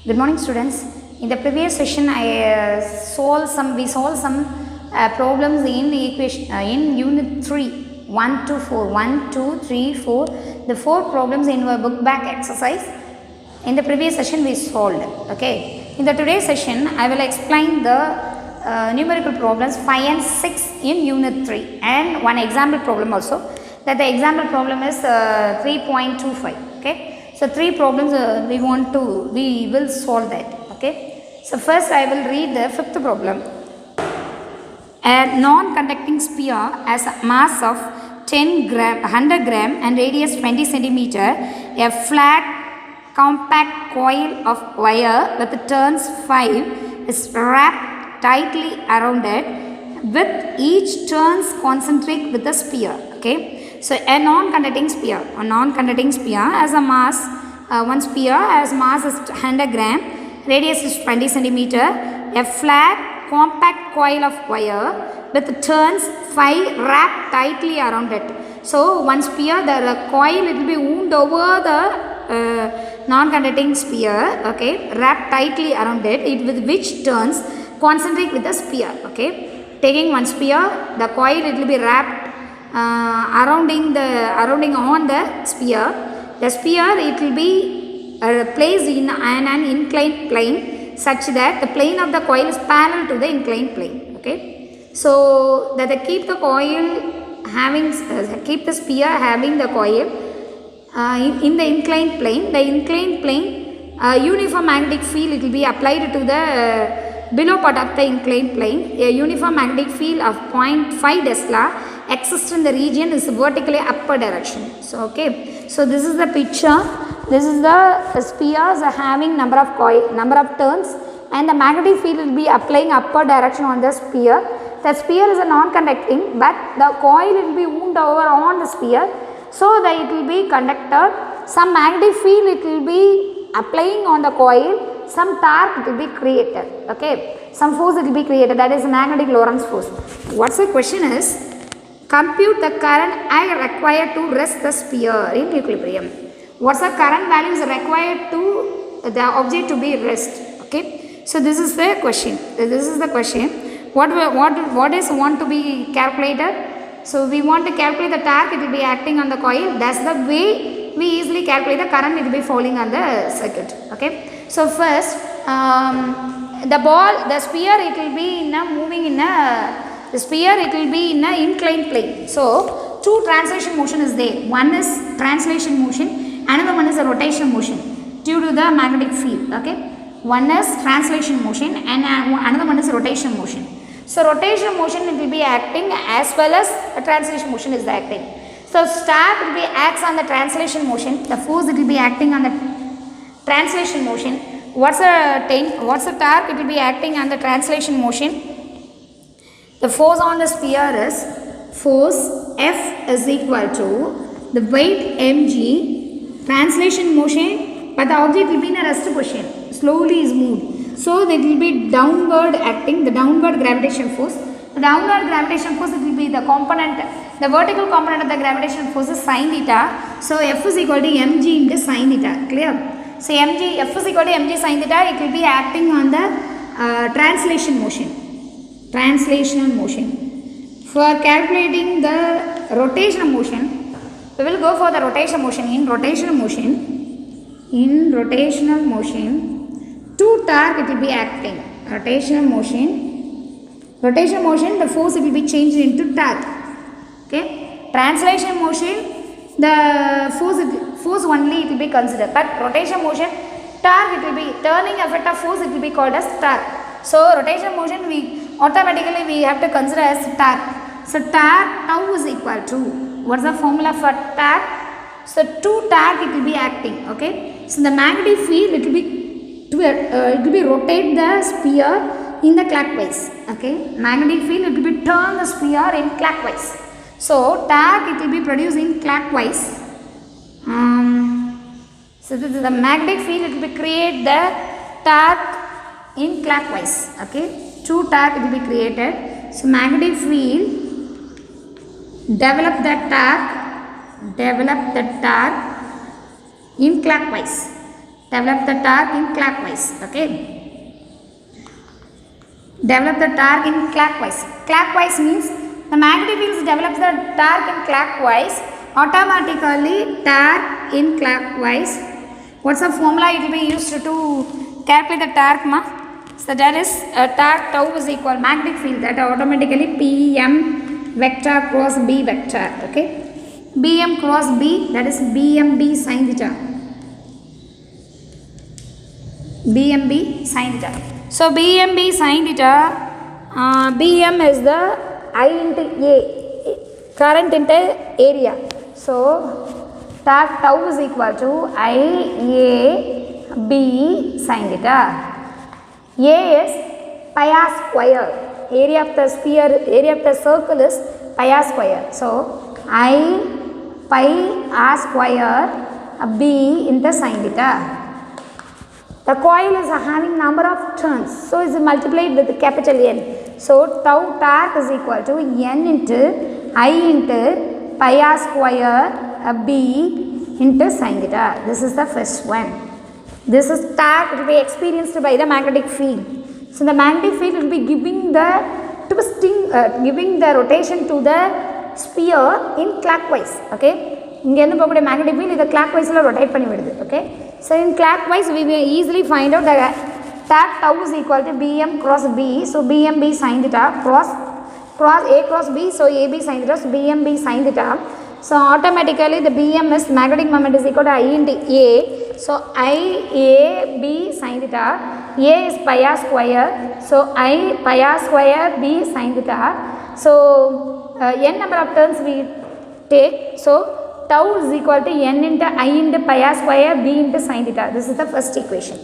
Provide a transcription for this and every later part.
Good morning, students. In the previous session, we solved some problems in equation in Unit 3, 1 to 4, 1, 2, 3, 4. The 4 problems in our book back exercise. In the previous session, we solved. Okay. In the today's session, I will explain the numerical problems 5 and 6 in Unit 3 and one example problem also. That the example problem is 3.25. Okay. So 3 problems we will solve that. Okay. So first I will read the 5th problem. A non-conducting sphere has a mass of 100 gram and radius 20 centimeter. A flat compact coil of wire with turns 5 is wrapped tightly around it, with each turns concentric with the sphere. Okay. So a non-conducting sphere has a mass, one sphere has mass is 100 gram, radius is 20 centimeter, a flat compact coil of wire with turns 5 wrapped tightly around it. So one sphere, the coil it will be wound over the non-conducting sphere, okay, wrapped tightly around it, with which turns concentric with the sphere. Okay, taking one sphere, the coil it will be wrapped surrounding on the sphere. The sphere it will be placed in an inclined plane such that the plane of the coil is parallel to the inclined plane. Okay, so that they keep the coil having keep the sphere having the coil in the inclined plane. The inclined plane uniform magnetic field it will be applied to the below part of the inclined plane. A uniform magnetic field of 0.5 Tesla exists in the region is vertically upper direction. So okay, so this is the picture. This is the spheres having number of turns, and the magnetic field will be applying upper direction on the sphere. The sphere is a non-conducting, but the coil will be wound over on the sphere, so that it will be conductor. Some magnetic field it will be applying on the coil, some torque it will be created. Okay, some force it will be created, that is magnetic Lorentz force. What's the question is, compute the current I required to rest the sphere in equilibrium. What's the current values required to the object to be rest? Okay, so this is the question. What is want to be calculated? So we want to calculate the torque, it will be acting on the coil. That's the way we easily calculate the current, it will be falling on the circuit. Okay, so first the sphere it will be the sphere it will be in an inclined plane. So two translation motion is there. One is translation motion, another one is a rotation motion due to the magnetic field. Okay, one is translation motion and another one is rotation motion. So rotation motion it will be acting as well as a translation motion is acting. So torque will be acts on the translation motion. The force it will be acting on the translation motion. What's the torque? It will be acting on the translation motion. The force on the sphere is force F is equal to the weight mg, translation motion, but the object will be in a rest position, slowly is moved. So it will be downward acting, the downward gravitation force. The downward gravitation force it will be the vertical component of the gravitation force is sin theta. So F is equal to mg into sin theta. Clear? So F is equal to mg sin theta, it will be acting on the translation motion. Translational motion. For calculating the rotational motion, we will go for the rotational motion. In rotational motion, two torque it will be acting. Rotational motion, the force it will be changed into torque. Okay. Translation motion, the force only it will be considered. But rotation motion, torque it will be turning effect of force it will be called as torque. So rotation motion we have to consider as torque. So torque tau is equal to, what's the formula for torque? So 2 torque it will be acting. Okay. So the magnetic field it will be rotate the sphere in the clockwise. Okay. Magnetic field it will be turn the sphere in clockwise. So torque it will be produced in clockwise. So this is the magnetic field it will be create the torque in clockwise. Okay. 2 torque will be created. So magnetic field develop the torque in clockwise. develop the torque in clockwise. Okay, develop the torque in clockwise. Clockwise means the magnetic field develops the torque in clockwise. Automatically torque in clockwise. What's the formula it will be used to calculate the torque, ma? So that is torque tau is equal magnetic field, that automatically Pm vector cross B vector. Okay, Bm cross B, that is Bmb sin theta. Bmb sin theta. So Bmb sin theta, Bm is the I into A, current into area. So torque tau is equal to IAB sin theta. A is pi r square. Area of the sphere, area of the circle is pi r square. So I pi r square B into sin theta. The coil is having number of turns, so it is multiplied with capital N. So tau torque is equal to N into I into pi r square B into sin theta. This is the first one. This is torque will be experienced by the magnetic field. So the magnetic field will be giving the twisting, giving the rotation to the sphere in clockwise. Okay, இங்க என்ன போகக்கூடிய magnetic field இத clockwise-ல rotate பண்ணி விடுது. Okay, so in clockwise we will easily find out the torque tau is equal to Bm cross B. So Bmb sin theta cross A cross B. So AB sin theta. So Bmb sin theta. So automatically the Bm is magnetic moment is equal to I into A. So IAB sin theta. A is pi r square. So I pi r square B sin theta. So n number of turns we take. So tau is equal to n into I into pi r square B into sin theta. This is the first equation.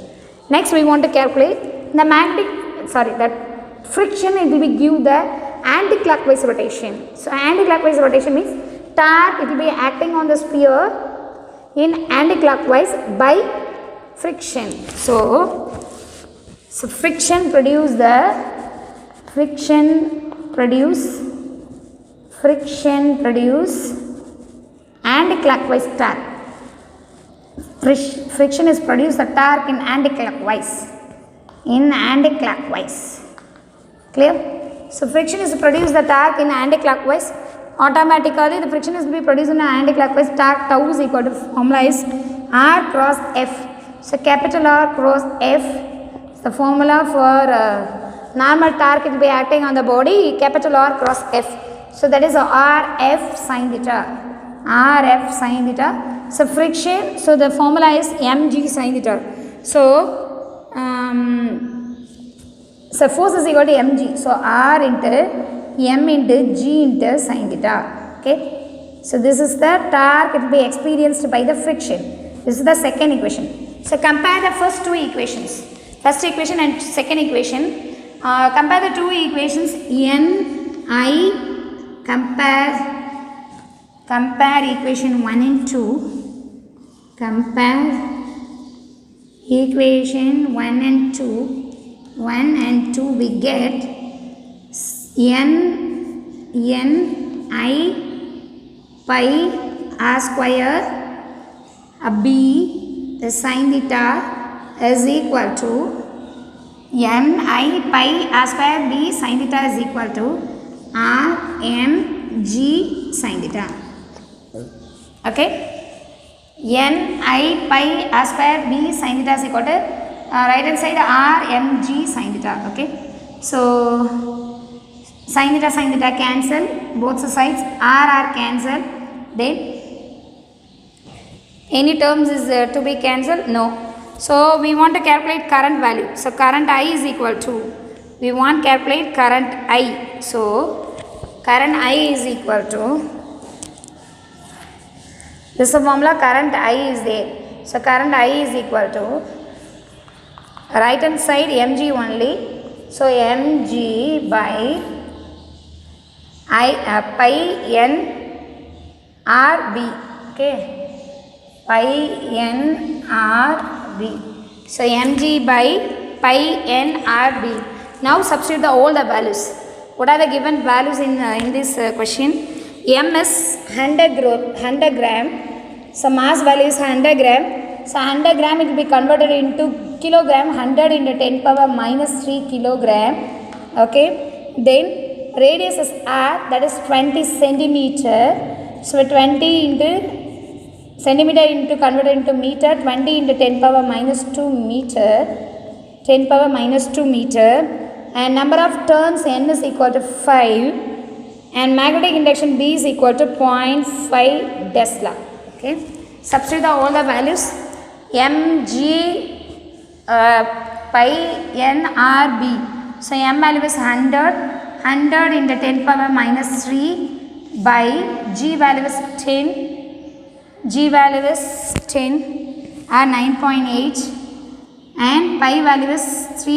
Next we want to calculate the that friction. It will be give the anti-clockwise rotation. So anti-clockwise rotation means torque it will be acting on the sphere in anti-clockwise by friction. So friction produce anti-clockwise torque. Friction is produce the torque in anti-clockwise. Clear? So friction is produce the torque in anti-clockwise. Automatically the friction is be produced in anti-clockwise. Torque tau is equal to formula is R cross F. So capital R cross F is the formula for normal torque. It will be acting on the body, capital R cross F. So that is RF sin theta. RF sin theta. So friction, so the formula is mg sin theta. So force is equal to mg. So R into m into g into sin theta. Okay. So this is the torque it will be experienced by the friction. This is the second equation. So compare the first two equations. First equation and second equation. Compare the two equations. I compare equation 1 and 2. Compare equation 1 and 2. 1 and 2 we get n I pi r square b the sin theta is equal to n I pi r square b sin theta is equal to r m g sin theta. Okay, n I pi r square b sin theta is equal to right hand side r m g sin theta. Okay, so sin theta cancel, both sides r cancel. Then any terms is to be cancelled? No. So we want to calculate current value. So current I is equal to, we want to calculate current I. So current I is equal to, this is the formula, current I is there. So current I is equal to right hand side mg only. So mg by I pi n r b. Okay, pi n r b. So mg by pi n r b. Now substitute all the values. What are the given values in this question? M is 100 gram. So mass value is 100 gram. So 100 gram it will be converted into kilogram. 100 into 10 power minus 3 kilogram. Okay. Then radius is r, that is 20 centimeter. So 20 into centimeter into converted into meter, 20 into 10 power minus 2 meter, 10 power minus 2 meter, and number of turns n is equal to 5, and magnetic induction B is equal to 0.5 Tesla. Okay, substitute all the values. mg pi n r b. So m value is 100 into 10 power minus 3 by g value is 10. G value is 10 or 9.8, and pi value is 3.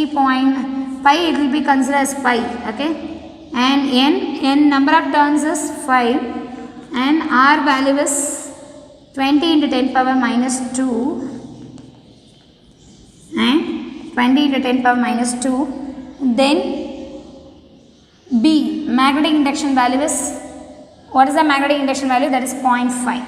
Pi it will be considered as pi. Okay, and n number of turns is 5, and r value is 20 into 10 power minus 2, and 20 into 10 power minus 2. Then B, magnetic induction value is, what is the magnetic induction value? That is 0.5.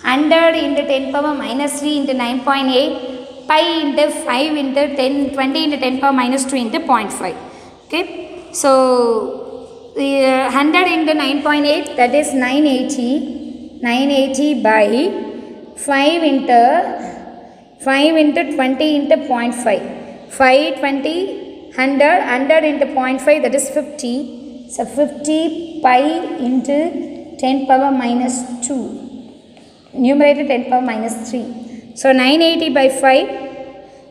100 into 10 power minus 3 into 9.8, pi into 5 into 10, 20 into 10 power minus 2 into 0.5. Okay, so 100 into 9.8, that is 980 by 5 into 20 into 0.5. 5, 20, 100 into 0.5, that is 50. So 50 pi into 10 power minus 2. Numerator 10 power minus 3. So 980 by 5,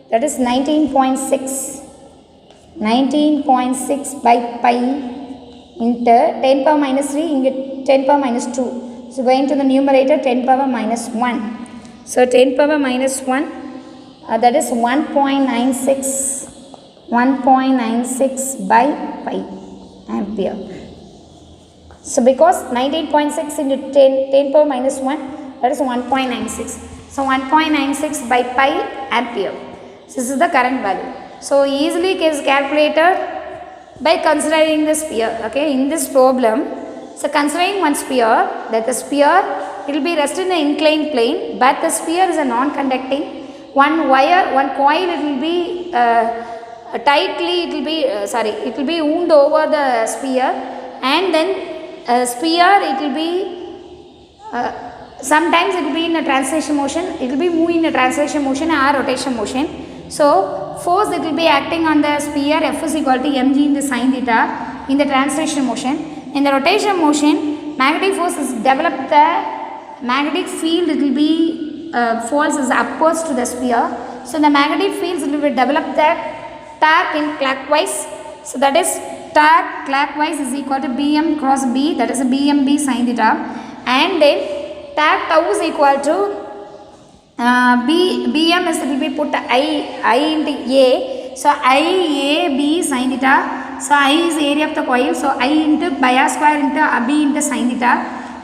that is 19.6. 19.6 by pi into 10 power minus 3 into 10 power minus 2. So going to the numerator 10 power minus 1. So 10 power minus 1, that is 1.96. 1.96 by pi ampere. So because 19.6 into 10 power minus 1, that is 1.96. So 1.96 by pi ampere. So this is the current value. So easily it is calculated by considering the sphere. Okay, in this problem, so considering one sphere, that the sphere it will be rest in the inclined plane, but the sphere is a non-conducting. One wire, one coil, it will be tightly, it will be wound over the sphere, and then sphere it will be sometimes it will be in a translation motion, it will be moving in a translation motion or rotation motion. So force it will be acting on the sphere, F is equal to mg in the sin theta in the translation motion. In the rotation motion, magnetic force is developed, the magnetic field it will be force is upwards to the sphere. So the magnetic fields will be developed the torque in clockwise. So that is torque clockwise is equal to Bm cross B, that is a BmB sin theta, and then torque tau is equal to Bm is, it will be put I into A. So I A B sin theta. So I is area of the coil. So I into pi r square into B into sin theta.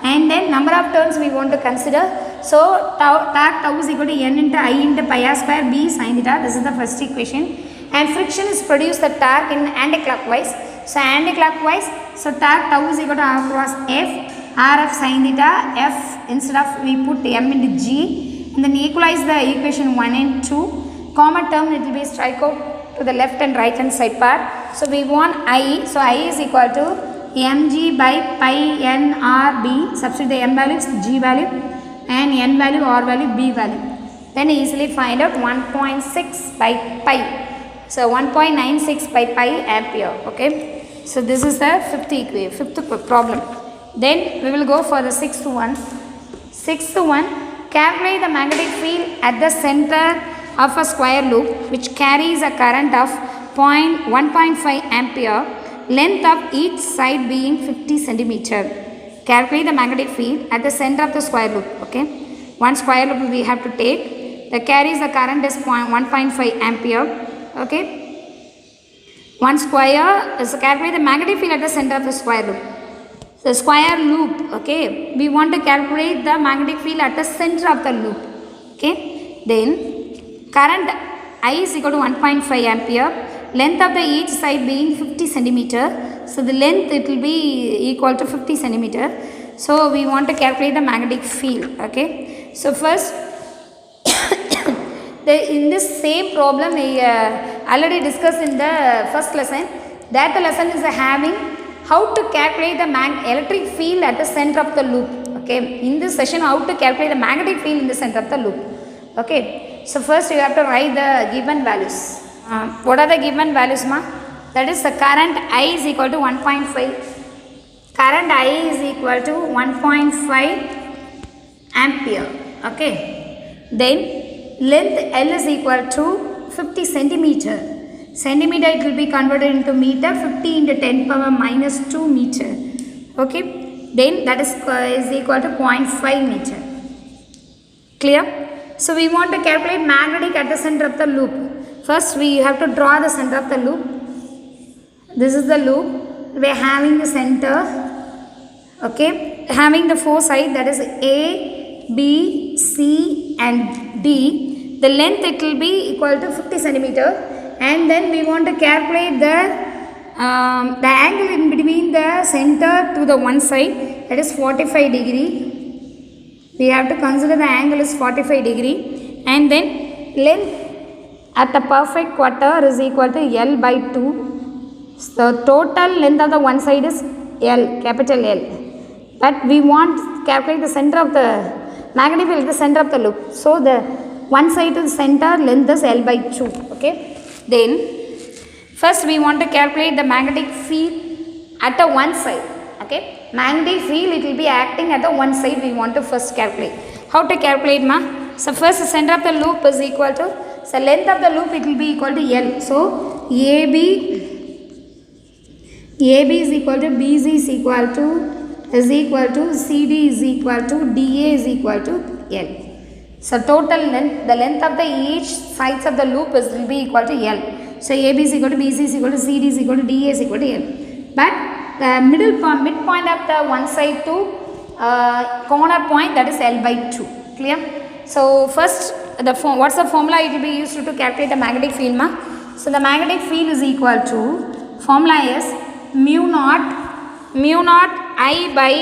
And then number of turns we want to consider. So torque tau is equal to N into I into pi r square B sin theta. This is the first equation. And friction is produced the torque in anti-clockwise. So anti-clockwise. So torque tau is equal to R cross F. R of sin theta. F instead of we put M into G. And then equalize the equation 1 and 2. Common term it will be strike out to the left and right hand side part. So we want I. So I is equal to mg by pi n r b. Substitute the m value, g value, and n value, r value, b value. Then easily find out 1.6 by pi. So 1.96 by pi ampere. Okay. So this is the fifth problem. Then we will go for the sixth one. Sixth one. Calculate the magnetic field at the center of a square loop which carries a current of 1.5 ampere, length of each side being 50 centimeter. Calculate the magnetic field at the center of the square loop. Okay, one square loop we have to take. That carries the current is 1.5 ampere. Okay, one square is calculate the magnetic field at the center of the square loop. The square loop, okay, we want to calculate the magnetic field at the center of the loop. Okay, then current I is equal to 1.5 ampere, length of the each side being 50 centimeter. So the length it will be equal to 50 centimeter. So we want to calculate the magnetic field. Okay, So first, in this same problem we already discussed in the first lesson. That the lesson is having how to calculate the electric field at the center of the loop. Okay, in this session how to calculate the magnetic field in the center of the loop. Okay, so first you have to write the given values. What are the given values, ma? That is the current I is equal to 1.5. Current I is equal to 1.5 ampere. Okay, then length L is equal to 50 centimeter. Centimeter it will be converted into meter. 50 into 10 power minus 2 meter. Okay, then that is equal to 0.5 meter. Clear? So we want to calculate magnetic at the center of the loop. First we have to draw the center of the loop. This is the loop. We are having the center. Okay, having the four sides, that is A, B, C and D. The length it will be equal to 50 centimeter. And then we want to calculate the angle in between the center to the one side, that is 45 degree. We have to consider the angle is 45 degree. And then length at the perfect quarter is equal to L by 2. So total length of the one side is L, capital L. But we want to calculate the center of the magnetic field, the center of the loop. So the one side to the center length is L by 2. Okay. Then first we want to calculate the magnetic field at the one side. Okay, magnetic field it will be acting at the one side. We want to first calculate. How to calculate, ma? So first the center of the loop is equal to, so length of the loop it will be equal to L. So AB is equal to BC is equal to CD is equal to DA is equal to L. So total length, the length of the each sides of the loop will be equal to L. So AB is equal to BC is equal to CD is equal to DA is equal to L. But the midpoint of the one side to corner point, that is L by 2. Clear? So first what's the formula it will be used to calculate the magnetic field, ma? So the magnetic field is equal to, formula is mu naught I by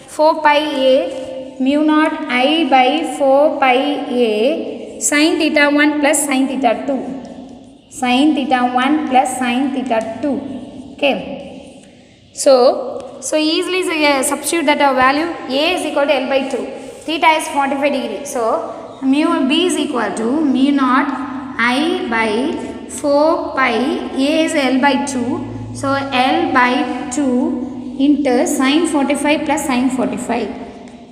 4 pi A, mu naught I by 4 pi A sin theta 1 plus sin theta 2. Sin theta 1 plus sin theta 2. Okay. So easily substitute that our value. A is equal to L by 2. Theta is 45 degree. So mu B is equal to mu naught I by 4 pi A is L by 2. So L by 2 into sin 45 plus sin 45.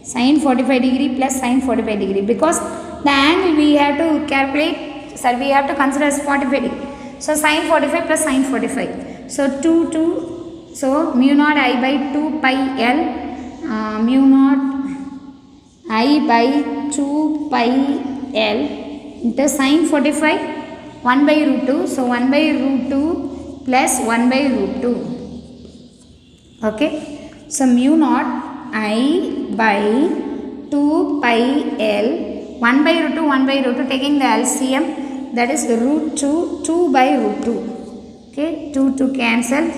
Sin 45 degree plus sin 45 degree, because the angle we have to calculate, so we have to consider as 45 degree. So sin 45 plus sin 45. So 2, so mu naught I by 2 pi L, mu naught I by 2 pi L into sin 45 1 by root 2. So 1 by root 2 plus 1 by root 2. Okay. So mu naught I by 2 pi L, 1 by root 2, 1 by root 2, taking the LCM, that is root 2, 2 by root 2. Okay, 2 cancel.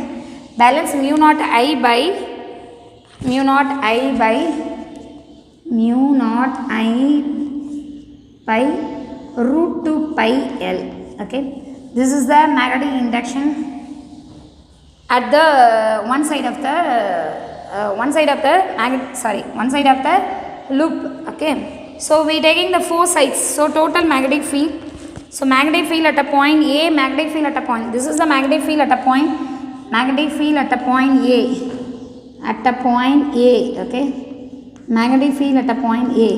Balance mu naught I by root 2 pi L. Okay, this is the magnetic induction at the one side of the loop. Okay, so we taking the four sides. So total magnetic field. So magnetic field at a point A, magnetic field at a point. This is the magnetic field at a point. Magnetic field at a point A. At a point A. Okay, magnetic field at a point A.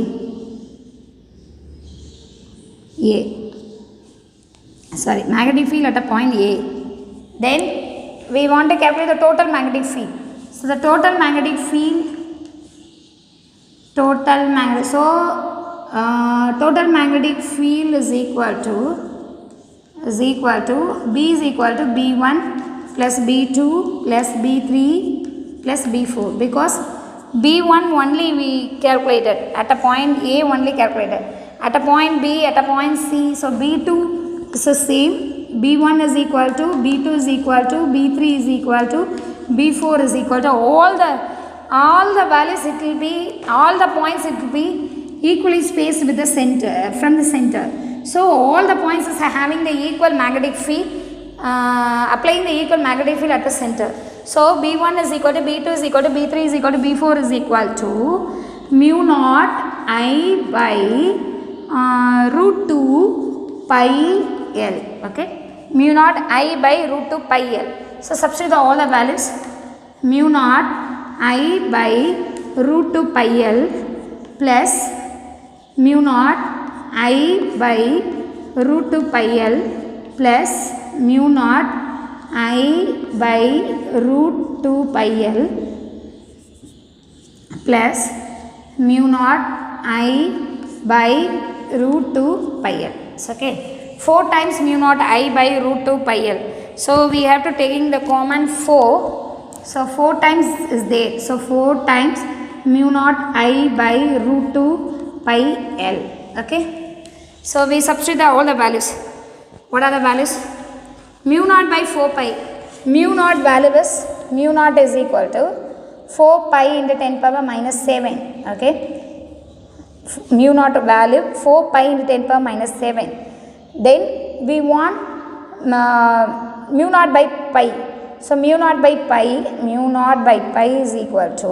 Magnetic field at a point A. Then we want to calculate the total magnetic field. So the total magnetic field, total magnetic field is equal to B is equal to B1 plus B2 plus B3 plus B4, because B1 only we calculated, at a point A only calculated, at a point B, at a point C. So B2 is the same, B1 is equal to, B2 is equal to, B3 is equal to, B4 is equal to, all the values it will be, all the points it will be equally spaced with the center, from the center. So all the points are having the equal magnetic field, applying the equal magnetic field at the center. So B1 is equal to B2 is equal to B3 is equal to B4 is equal to mu naught I by root 2 pi L. Okay, mu naught I by root 2 pi L. So substitute all the values. Mu naught I by root 2 pi L plus mu naught I by root 2 pi L plus mu naught I by root 2 pi L plus mu naught I by root 2 pi L. So, okay, 4 times mu naught I by root 2 pi L. So we have to taking the common 4. So 4 times is there. So 4 times mu naught I by root 2 pi L. Okay. So we substitute all the values. What are the values? Mu naught by 4 pi. Mu naught value is mu naught is equal to 4 pi into 10 power minus 7. Okay. Mu naught value 4 pi into 10 power minus 7. Then we want mu naught by pi. So mu naught by pi is equal to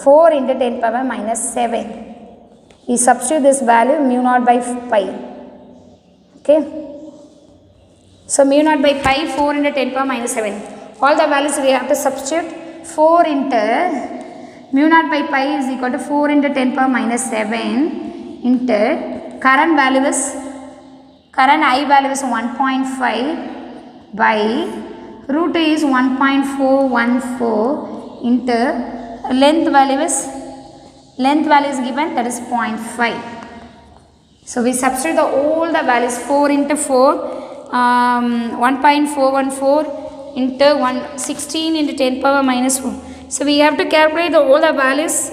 4 into 10 power minus 7. We substitute this value mu naught by pi. Okay. So mu naught by pi 4 into 10 power minus 7. All the values we have to substitute. 4 into mu naught by pi is equal to 4 into 10 power minus 7 into current I value is 1.5 by root 2 is 1.414 into length value is given, that is 0.5. So we substitute all the values. 4 into 4 1.414 into 16 into 10 power minus 4. So we have to calculate all the values.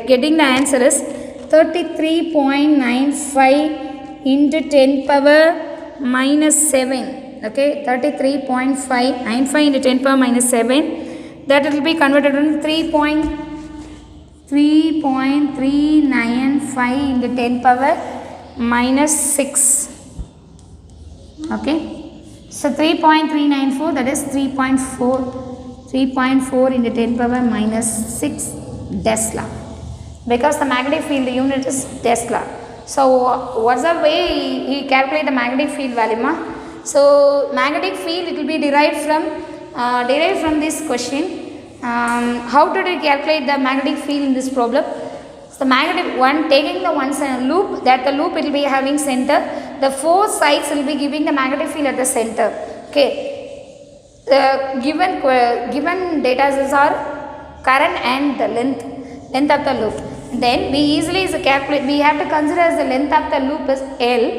Getting the answer is 33.95 into 10 power minus 7. Okay, 33.95 into 10 power minus 7. That will be converted to 3.395 into 10 power minus 6. Okay, so 3.394, that is 3.4 into 10 power minus 6 Tesla, because the magnetic field unit is Tesla. So what's the way he calculate the magnetic field value, ma? So magnetic field, it will be derived from this question. How did we calculate the magnetic field in this problem? So magnetic one, taking the one loop, that the loop it will be having center. The 4 sides will be giving the magnetic field at the center. Okay. The given data are current and the length of the loop. Then we easily calculate. We have to consider as the length of the loop is L.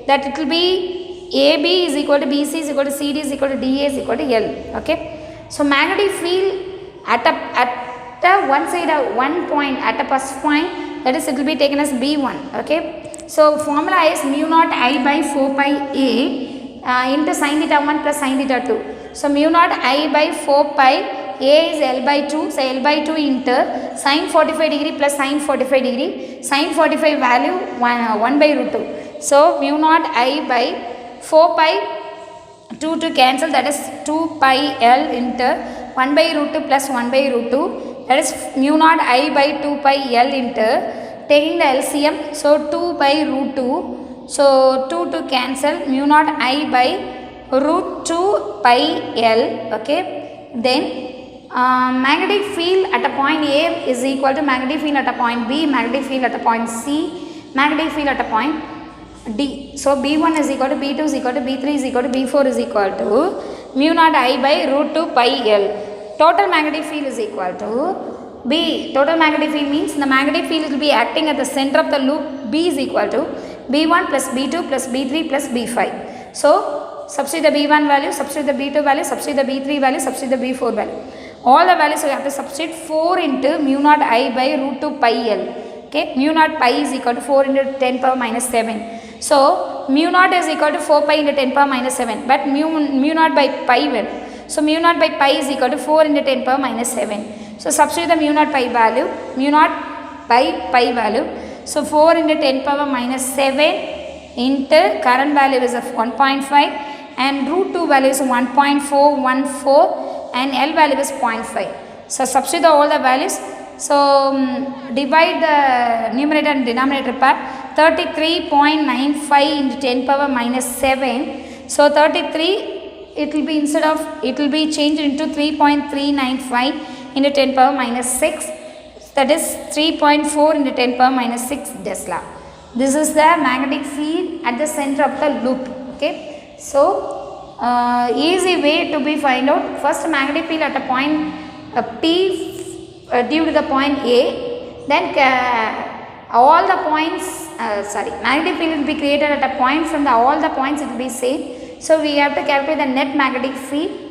That it will be AB is equal to BC is equal to CD is equal to DA is equal to L. Okay. So magnetic field at one side of one point, at a first point, that is, it will be taken as B1. Okay. So formula is mu naught I by 4 pi A into sin theta 1 plus sin theta 2. So mu naught I by 4 pi A is L by 2. So L by 2 into sin 45 degree plus sin 45 degree. Sin 45 value 1 by root 2. So mu naught I by 4 pi 2 to cancel, that is 2 pi L into 1 by root 2 plus 1 by root 2, that is mu naught I by 2 pi L into taking the LCM. So 2 by root 2. So 2 to cancel, mu naught I by root 2 pi L. Okay. Then magnetic field at a point A is equal to magnetic field at a point B, magnetic field at a point C, magnetic field at a point D. So B1 is equal to B2 is equal to B3 is equal to B4 is equal to mu naught I by root 2 pi L. Total magnetic field is equal to B. Total magnetic field means the magnetic field will be acting at the center of the loop. B is equal to B1 plus B2 plus B3 plus B5. So substitute the B1 value, substitute the B2 value, substitute the B3 value, substitute the B4 value. All the values we have to substitute. 4 into mu naught I by root 2 pi L. Okay, mu naught pi is equal to 4 into 10 power minus 7. So mu naught is equal to 4 pi into 10 power minus 7, but mu naught by pi will. So mu naught by pi is equal to 4 into 10 power minus 7. So substitute the mu naught pi value, mu naught by pi value. So 4 into 10 power minus 7 into current value is of 1.5 and root 2 value is 1.414 and L value is 0.5. So substitute all the values. So divide the numerator and denominator part. 33.95 into 10 power minus 7. So 33 it will be changed into 3.395 into 10 power minus 6. That is 3.4 into 10 power minus 6 Tesla. This is the magnetic field at the center of the loop. Okay. So easy way to be find out. First magnetic field at a point P due to the point A. Then all the points magnetic field will be created at a point. From the all the points it will be same. So we have to calculate the net magnetic field.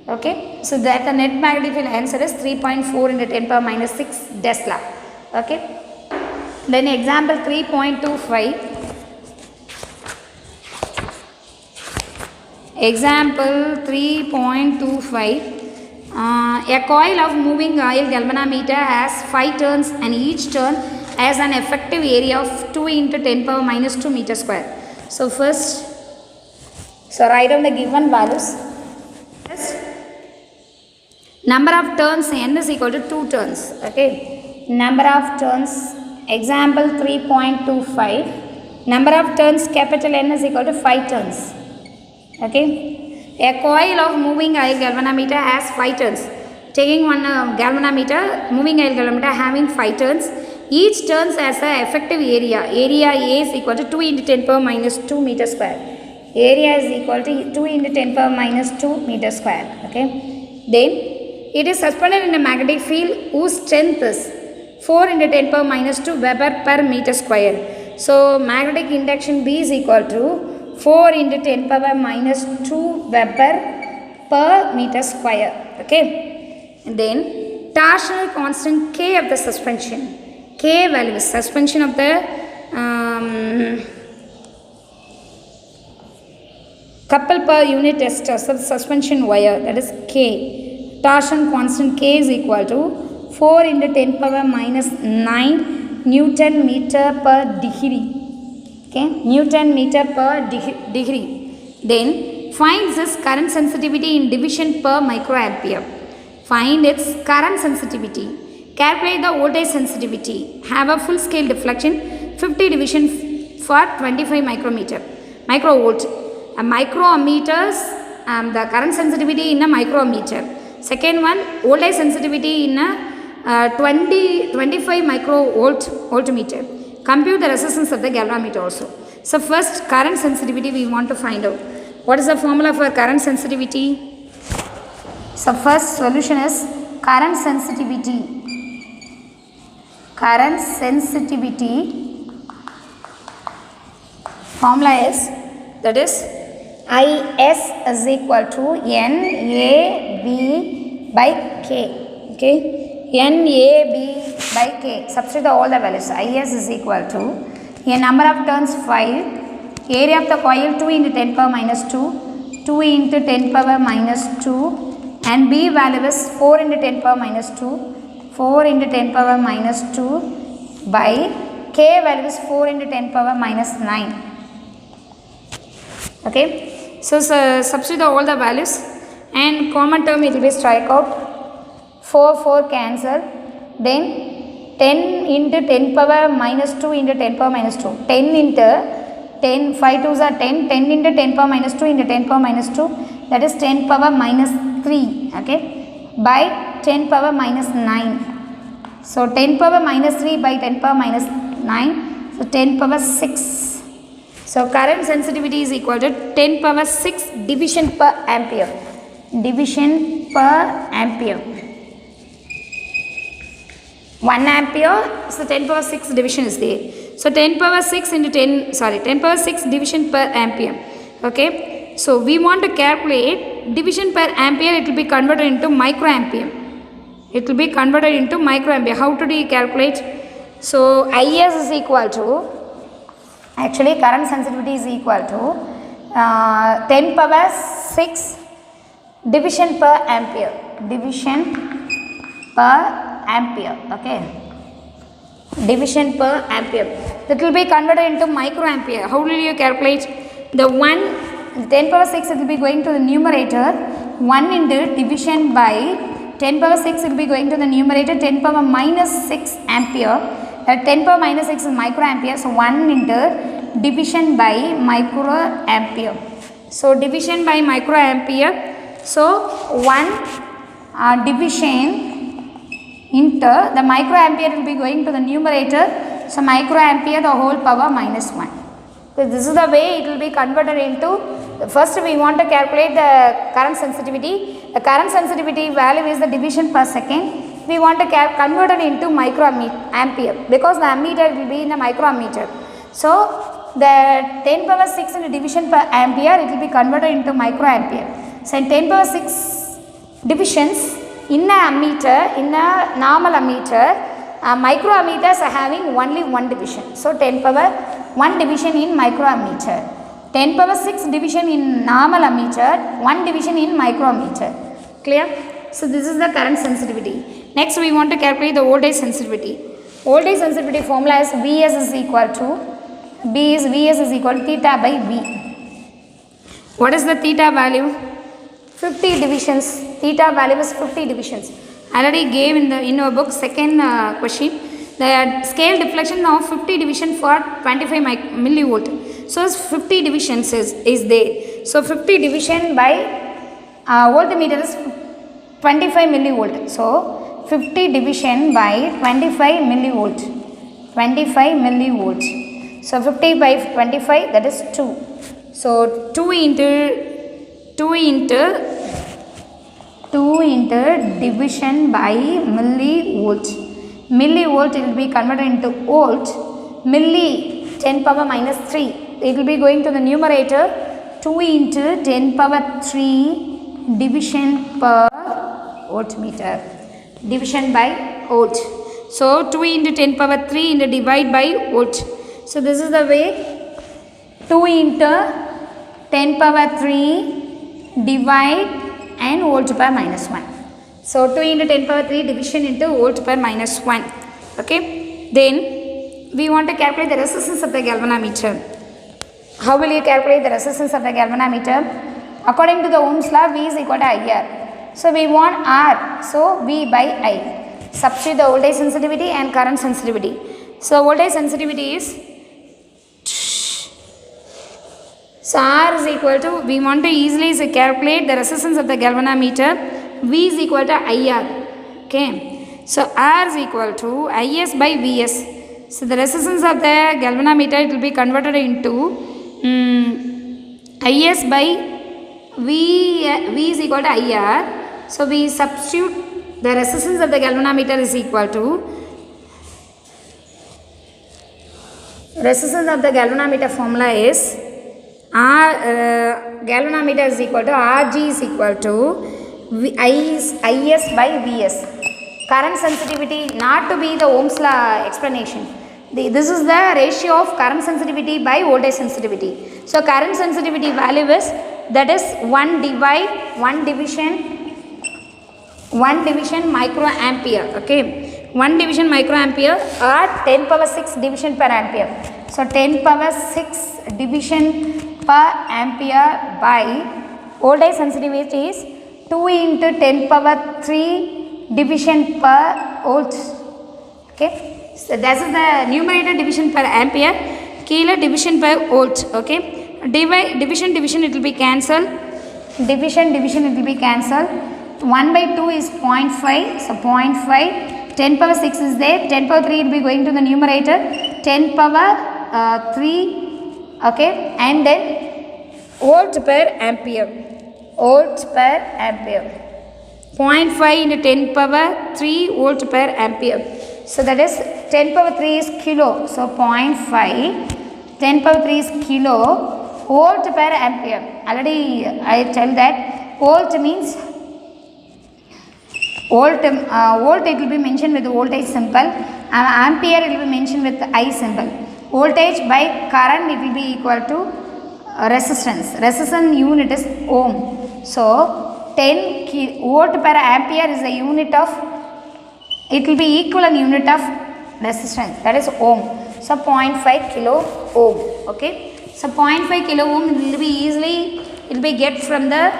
Okay, so that the net magnetic field answer is 3.4 into 10 power minus 6 Tesla. Okay, then example 3.25. Example 3.25. A coil of moving oil galvanometer has 5 turns and each turn has an effective area of 2 into 10 power minus 2 meter square. So first, write down the given values. Number of turns n is equal to 2 turns. Okay, number of turns, example 3.25. Number of turns capital N is equal to 5 turns. Okay, a coil of moving oil galvanometer has 5 turns. Taking one galvanometer, moving oil galvanometer having 5 turns. Each turns has a effective area. Area A is equal to 2 into 10 power minus 2 meter square. Area is equal to 2 into 10 power minus 2 meter square. Okay, then it is suspended in a magnetic field whose strength is 4 into 10 power minus 2 Weber per meter square. So magnetic induction B is equal to 4 into 10 power minus 2 Weber per meter square. Okay, and then torsional constant K of the suspension. K value is suspension of the couple per unit stress of suspension wire, that is K. Torsion constant K is equal to 4 into 10 power minus 9 Newton meter per degree. Okay, Newton meter per degree. Then find this current sensitivity in division per microampere. Find its current sensitivity. Calculate the voltage sensitivity. Have a full scale deflection 50 division for 25 microvolt. A micrometers, the current sensitivity in a micrometer. Second one, voltage sensitivity in a 25 voltmeter. Compute the resistance of the galvanometer also. So first current sensitivity we want to find out. What is the formula for current sensitivity? So first solution is current sensitivity. Current sensitivity formula is, that is IS is equal to NAB by K. Okay, NAB by K. Substitute all the values. IS is equal to a number of turns 5, area of the coil 2 into 10 power minus 2, 2 into 10 power minus 2, and B value is 4 into 10 power minus 2, 4 into 10 power minus 2 by K value is 4 into 10 power minus 9. Okay, so substitute all the values and common term it will be strike out. 4 cancel. Then 10 into 10 power minus 2 into 10 power minus 2. 10 into 10, 5 2s are 10. 10 into 10 power minus 2 into 10 power minus 2. That is 10 power minus 3. Okay, by 10 power minus 9. So 10 power minus 3 by 10 power minus 9. So 10 power 6. So current sensitivity is equal to 10 power 6 division per ampere. Division per ampere. 1 ampere, so 10 power 6 division is there. So 10 power 6 into 10 power 6 division per ampere. Okay, so we want to calculate division per ampere, it will be converted into microampere. It will be converted into microampere. How to do you calculate? So IS is equal to, actually current sensitivity is equal to 10 power 6 division per ampere. Division per ampere. Okay, division per ampere. That will be converted into microampere. How will you calculate? The 10 power 6 it will be going to the numerator, 1 into division by 10 power 6 will be going to the numerator, 10 power minus 6 ampere. 10 power minus 6 is microampere, so 1 into division by microampere. So division by microampere, so 1 division into the microampere will be going to the numerator, so microampere the whole power minus 1. So this is the way it will be converted into. First we want to calculate the current sensitivity. The current sensitivity value is the division per second. We want to convert it into microampere because the ammeter will be in a microammeter. So the 10 power 6 into division per ampere, it will be converted into microampere. So in 10 power 6 divisions in a ammeter, in a normal ammeter, microammeters are having only one division. So 10 power 1 division in microammeter. 10 power 6 division in normal ammeter, 1 division in microammeter. Clear? So this is the current sensitivity. Next we want to calculate the voltage sensitivity. Voltage sensitivity formula is Vs is equal to theta by V. What is the theta value? 50 divisions. Theta value is 50 divisions. Already gave in our book second question. The scale deflection of 50 division for 25 millivolt. So 50 divisions is there. So 50 division by voltmeter is 25 millivolt. So 50 division by 25 millivolt. 25 millivolt. So 50 by 25, that is 2. So 2 into division by millivolt. Millivolt it will be converted into volt. Milli 10 power minus 3. It will be going to the numerator. 2 into 10 power 3 division per voltmeter. Division by volt. So 2 into 10 power 3 into divide by volt. So this is the way. 2 into 10 power 3 divide and volt per minus 1. So 2 into 10 power 3 division into volt per minus 1. Okay. Then we want to calculate the resistance of the galvanometer. How will you calculate the resistance of the galvanometer? According to the Ohm's law, V is equal to IR. So we want R. So V by I. Substitute the voltage sensitivity and current sensitivity. So voltage sensitivity is, so R is equal to, we want to easily calculate the resistance of the galvanometer. V is equal to IR. Okay. So R is equal to IS by Vs. So the resistance of the galvanometer, it will be converted into IS by V is equal to IR. So we substitute the resistance of the galvanometer is equal to, resistance of the galvanometer formula is galvanometer is equal to Rg is equal to IS by Vs. Current sensitivity, not to be the Ohm's law explanation. This is the ratio of current sensitivity by voltage sensitivity. So current sensitivity value is, that is 1 division microampere. Okay. 1 division microampere or 10 power 6 division per ampere. So 10 power 6 division per ampere by voltage sensitivity is 2 into 10 power 3 division per volt. Okay. So this is the numerator division per ampere, kilo division per volt. Okay. Division it will be cancelled. Division it will be cancelled. 1 by 2 is 0.5. So 0.5. 10 power 6 is there. 10 power 3 will be going to the numerator. 10 power 3. Okay. And then volt per ampere. Volt per ampere. 0.5 into 10 power 3 volt per ampere. So that is 10 power 3 is kilo. So 0.5. 10 power 3 is kilo. Volt per ampere. Already I tell that volt means volt it will be mentioned with the voltage symbol, ampere it will be mentioned with the I symbol. Voltage by current it will be equal to resistance. Resistance unit is ohm. So 10 volt per ampere is the unit of, it will be equivalent unit of resistance, that is ohm. So 0.5 kilo ohm. Okay, so 0.5 kilo ohm will be easily, it will be get from the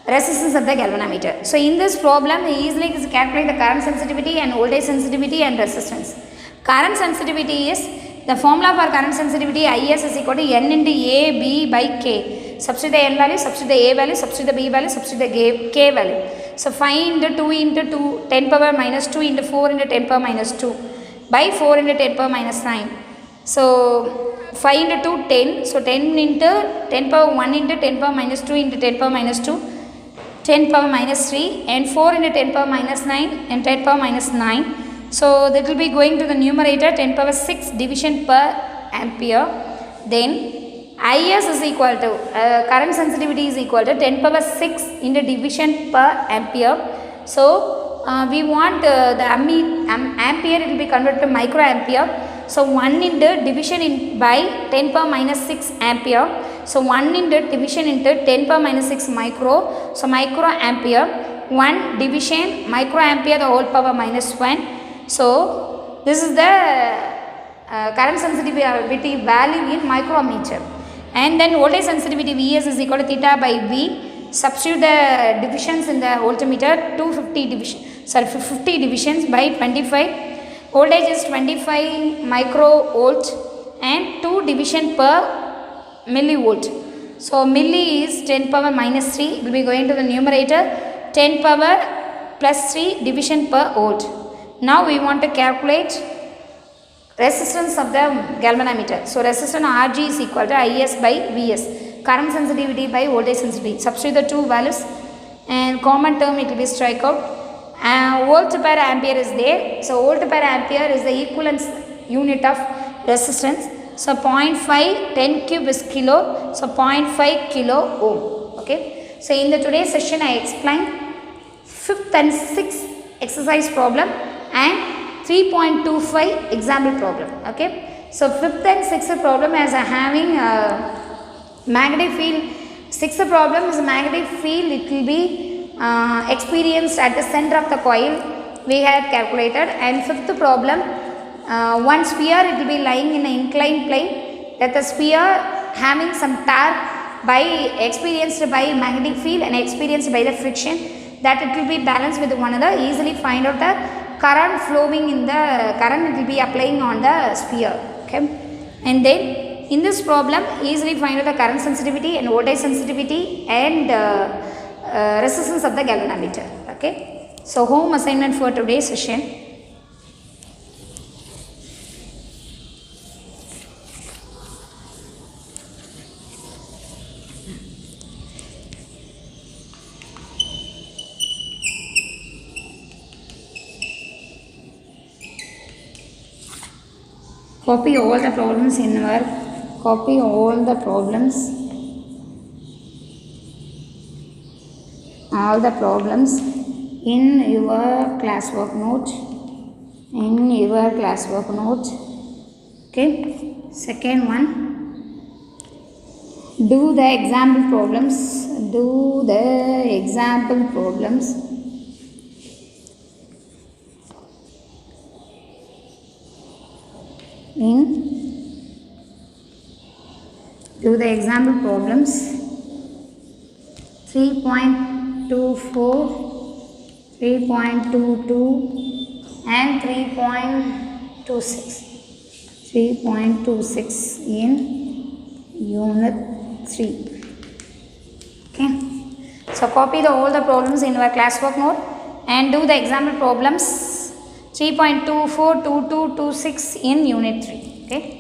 resistance of the galvanometer. So in this problem we easily calculate the current sensitivity and voltage sensitivity and resistance. Current sensitivity is, the formula for current sensitivity IS is equal to N into A B by K. Substitute the N value, substitute the A value, substitute the B value, substitute the K value. So 5 into 2 into 2, 10 power minus 2 into 4 into 10 power minus 2 by 4 into 10 power minus 9. So 5 into 2, 10. So 10 into 10 power 1 into 10 power minus 2 into 10 power minus 2, 10 power minus 3, and 4 into 10 power minus 9 and 10 power minus 9. So that will be going to the numerator, 10 power 6 division per ampere. Then IS is equal to, current sensitivity is equal to 10 power 6 into division per ampere. So we want the ampere, it will be converted to microampere. So 1 into division by 10 power minus 6 ampere. So 1 into division into 10 power minus 6 micro. So microampere. 1 division microampere the whole power minus 1. So this is the current sensitivity value in micrometer. And then voltage sensitivity Vs is equal to theta by V. Substitute the divisions in the voltmeter, 50 divisions by 25. Voltage is 25 microvolt and 2 division per millivolt. So milli is 10 power minus 3, it will be going to the numerator, 10 power plus 3 division per volt. Now we want to calculate resistance of the galvanometer. So resistance Rg is equal to Is by Vs, current sensitivity by voltage sensitivity. Substitute the two values and common term it will be strike out. Volt per ampere is there. So volt per ampere is the equivalent unit of resistance. So 0.5 10 cube is kilo. So 0.5 kilo ohm. Okay. So in the today's session I explained 5th and 6th exercise problem and 3.25 example problem. Okay. So 5th and 6th problem as having magnetic field. 6th problem is magnetic field, it will be experienced at the center of the coil we had calculated. And 5th problem, one sphere it will be lying in an inclined plane, that the sphere having some torque by experienced by magnetic field and experienced by the friction, that it will be balanced with one another. Easily find out the current flowing in the current it will be applying on the sphere. Okay, and then in this problem easily find out the current sensitivity and voltage sensitivity and resistance of the galvanometer. Okay, so home assignment for today's session. Copy all the problems in our, copy all the problems in your classwork note, Okay. Second one, do the example problems, do the example problems 3.24, 3.22 and 3.26 in unit 3. Okay, so copy all the problems in your classwork note and do the example problems 3.24, 22, 26 in unit 3. Okay.